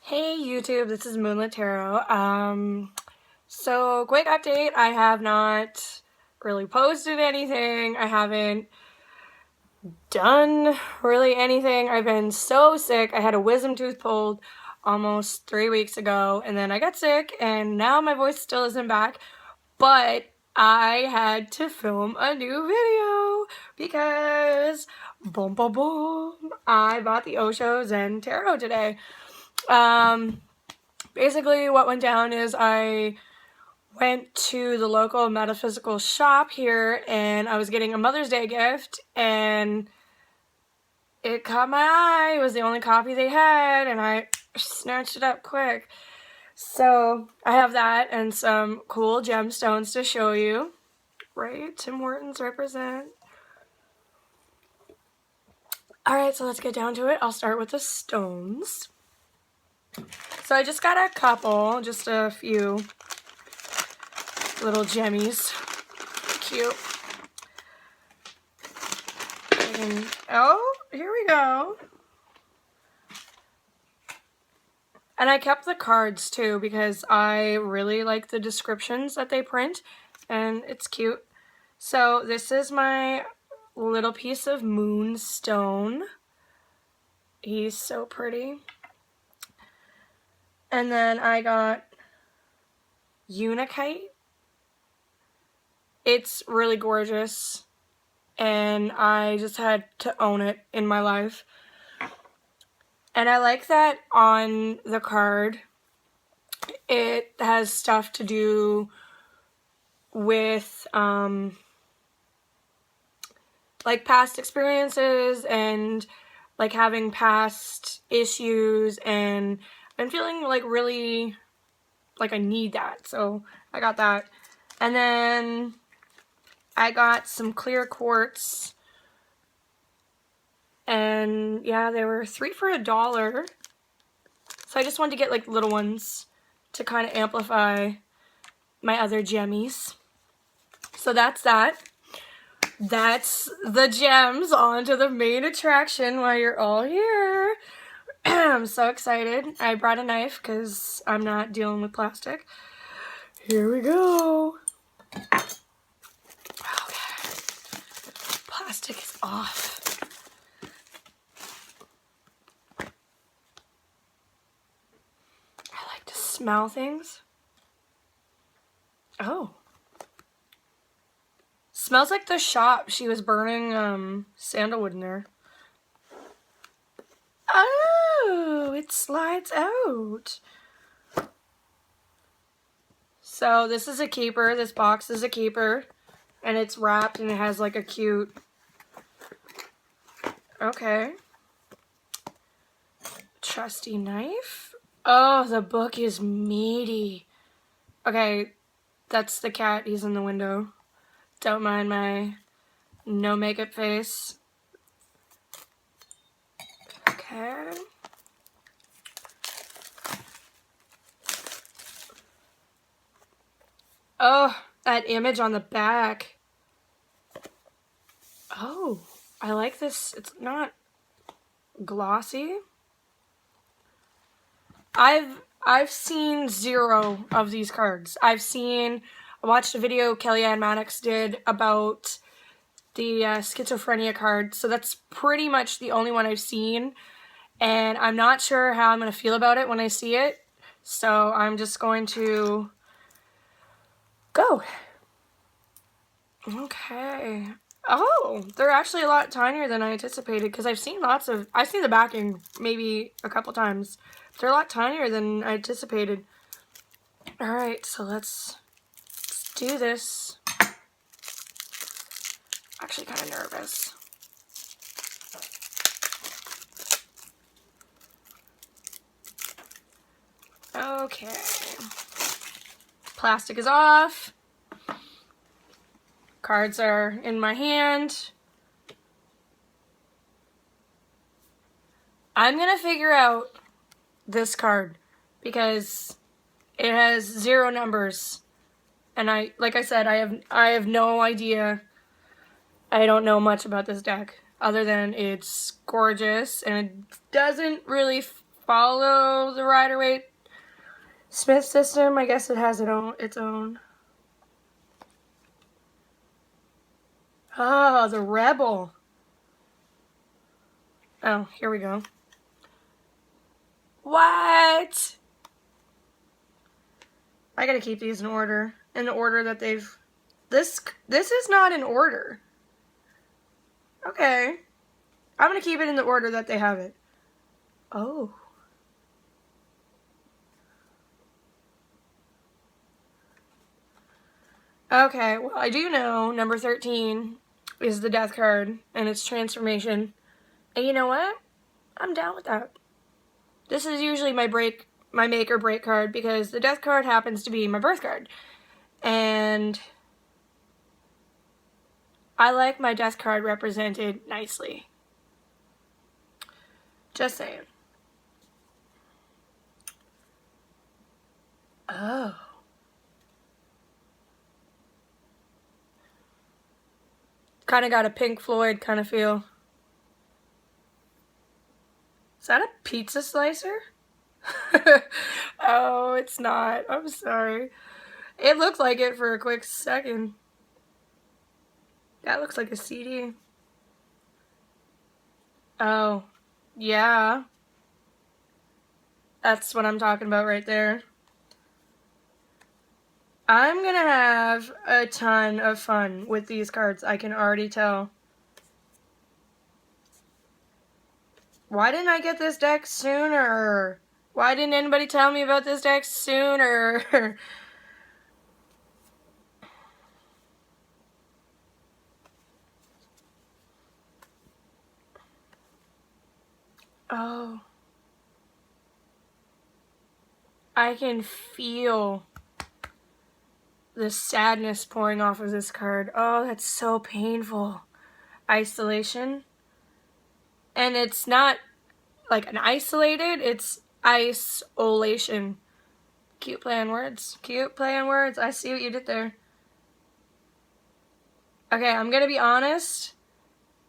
Hey YouTube, this is Moonlit Tarot. So quick update, I have not really posted anything. I haven't done really anything. I've been so sick. I had a wisdom tooth pulled almost 3 weeks ago, and then I got sick, and now my voice still isn't back, but I had to film a new video because boom, boom, boom, I bought the Osho Zen Tarot today. Basically what went down is I went to the local metaphysical shop here and I was getting a Mother's Day gift and it caught my eye. It was the only copy they had and I snatched it up quick. So I have that and some cool gemstones to show you. Right? Tim Hortons represent. Alright, so let's get down to it. I'll start with the stones. So I just got a couple, just a few little gemmies. Cute. Oh, here we go. And I kept the cards too because I really like the descriptions that they print and it's cute. So this is my little piece of moonstone. He's so pretty. And then I got Unikite. It's really gorgeous. And I just had to own it in my life. And I like that on the card, it has stuff to do with like past experiences and like having past issues, and I'm feeling like really like I need that, so I got that. And then I got some clear quartz, and yeah, they were 3 for $1. So I just wanted to get like little ones to kind of amplify my other gemmies. So that's that. That's the gems. On to the main attraction while you're all here. I'm so excited. I brought a knife because I'm not dealing with plastic. Here we go. Okay. Plastic is off. I like to smell things. Oh. Smells like the shop. She was burning sandalwood in there. Oh, it slides out. So this is a keeper. This box is a keeper. And it's wrapped and it has like a cute... Okay. Trusty knife. Oh, the book is meaty. Okay, that's the cat. He's in the window. Don't mind my no makeup face. Okay. Oh, that image on the back. Oh, I like this. It's not glossy. I've seen 0 of these cards. I watched a video Kellyanne Maddox did about the schizophrenia card, so that's pretty much the only one I've seen, and I'm not sure how I'm going to feel about it when I see it, so I'm just going to go. Okay. Oh, they're actually a lot tinier than I anticipated because I've seen the backing maybe a couple times. They're a lot tinier than I anticipated. Alright, so let's do this. Actually kind of nervous. Okay. Plastic is off. Cards are in my hand. I'm gonna figure out this card because it has 0 numbers. And like I said, I have no idea. I don't know much about this deck other than it's gorgeous and it doesn't really follow the Rider-Waite-Smith system. I guess it has its own. Oh, the Rebel. Oh, here we go. What? I gotta keep these in order. In the order that they've... This is not in order. Okay. I'm gonna keep it in the order that they have it. Oh. Okay, well, I do know number 13 is the Death card and its transformation. And you know what? I'm down with that. This is usually my make or break card because the Death card happens to be my birth card. And I like my Death card represented nicely. Just saying. Oh. Kind of got a Pink Floyd kind of feel. Is that a pizza slicer? Oh, it's not. I'm sorry. It looked like it for a quick second. That looks like a CD. Oh, yeah. That's what I'm talking about right there. I'm gonna have a ton of fun with these cards, I can already tell. Why didn't I get this deck sooner? Why didn't anybody tell me about this deck sooner? Oh. I can feel the sadness pouring off of this card. Oh, that's so painful. Isolation. And it's not like an isolated, it's isolation. Cute play on words. Cute play on words. I see what you did there. Okay, I'm gonna be honest.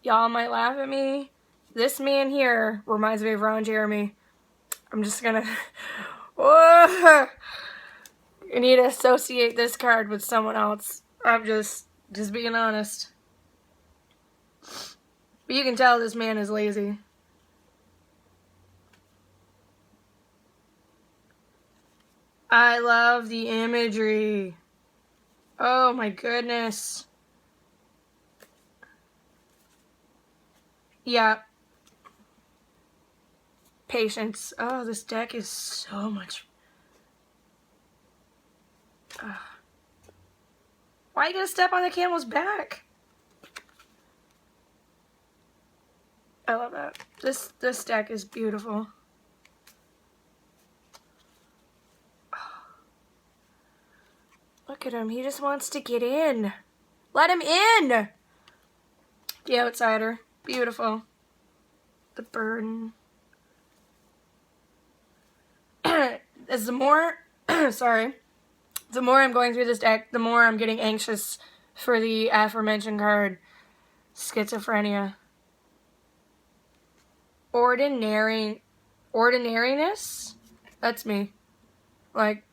Y'all might laugh at me. This man here reminds me of Ron Jeremy. I'm just gonna... Whoa! You need to associate this card with someone else. I'm just being honest. But you can tell this man is lazy. I love the imagery. Oh my goodness. Yeah. Patience. Oh, this deck is so much... Why are you gonna step on the camel's back? I love that. This deck is beautiful. Look at him. He just wants to get in. Let him in! The outsider. Beautiful. The burden. As the more... sorry. The more I'm going through this deck, the more I'm getting anxious for the aforementioned card. Schizophrenia. Ordinariness? That's me. Like,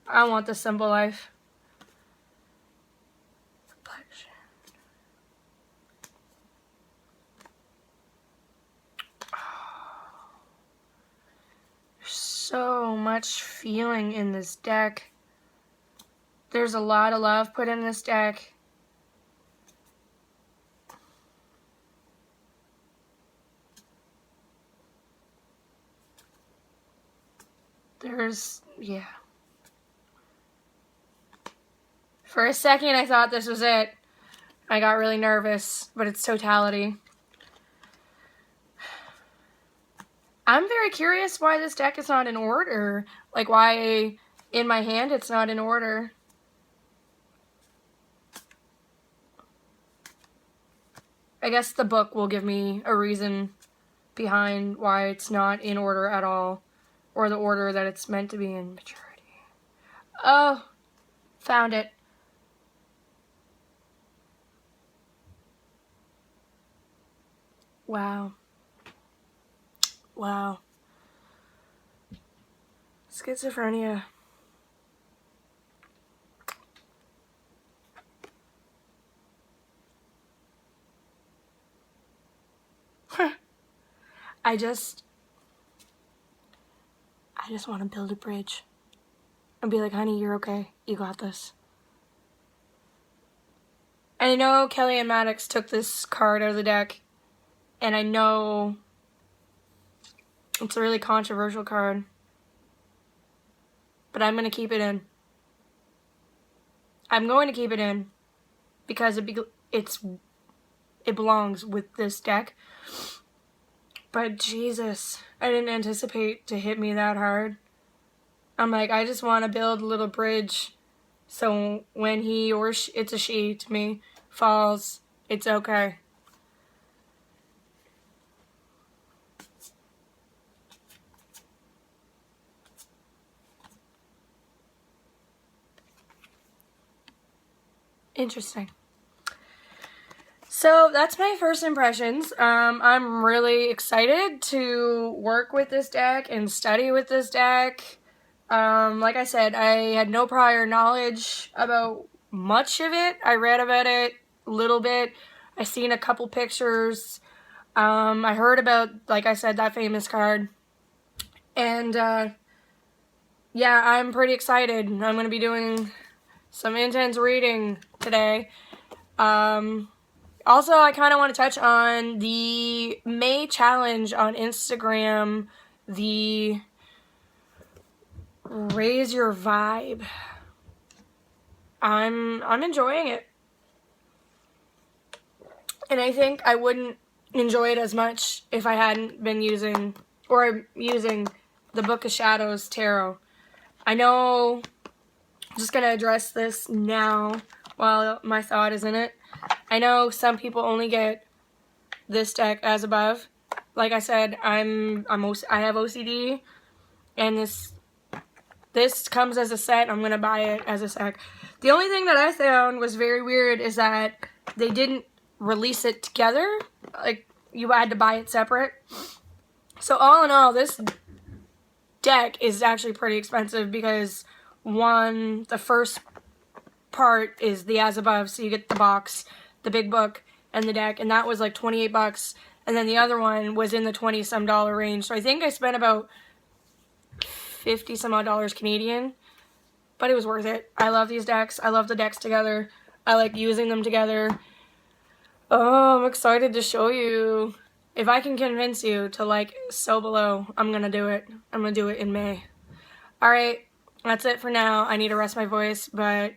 I want the simple life. Reflection. So much feeling in this deck. There's a lot of love put in this deck. Yeah. For a second, I thought this was it. I got really nervous, but it's totality. I'm very curious why this deck is not in order. Like, why in my hand it's not in order. I guess the book will give me a reason behind why it's not in order at all, or the order that it's meant to be in. Maturity. Oh, found it. Wow. Wow. schizophrenia. I just want to build a bridge and be like, honey, you're okay. You got this. And I know Kelly and Maddox took this card out of the deck, and I know it's a really controversial card, but I'm going to keep it in. I'm going to keep it in because it belongs with this deck. But Jesus, I didn't anticipate to hit me that hard. I'm like, I just want to build a little bridge so when he or it's a she to me falls, it's okay. Interesting. So that's my first impressions. I'm really excited to work with this deck and study with this deck. Like I said, I had no prior knowledge about much of it. I read about it a little bit. I seen a couple pictures. I heard about, like I said, that famous card. And yeah, I'm pretty excited. I'm going to be doing some intense reading today. Also, I kind of want to touch on the May challenge on Instagram, the Raise Your Vibe. I'm enjoying it. And I think I wouldn't enjoy it as much if I hadn't been using the Book of Shadows Tarot. I know, I'm just going to address this now while my thought is in it. I know some people only get this deck as above. Like I said, I have OCD, and this comes as a set. I'm gonna buy it as a set. The only thing that I found was very weird is that they didn't release it together. Like, you had to buy it separate. So all in all, this deck is actually pretty expensive because the first part is the as above, so you get the box, the big book, and the deck, and that was like $28, and then the other one was in the $20-some range. So I think I spent about $50-some odd Canadian, but it was worth it. I love these decks. I love the decks together. I like using them together. Oh, I'm excited to show you. If I can convince you to like So Below, I'm gonna do it. I'm gonna do it in May. Alright, that's it for now. I need to rest my voice, but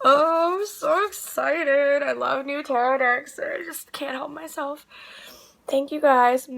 oh, I'm so excited. I love new tarot decks. I just can't help myself. Thank you guys.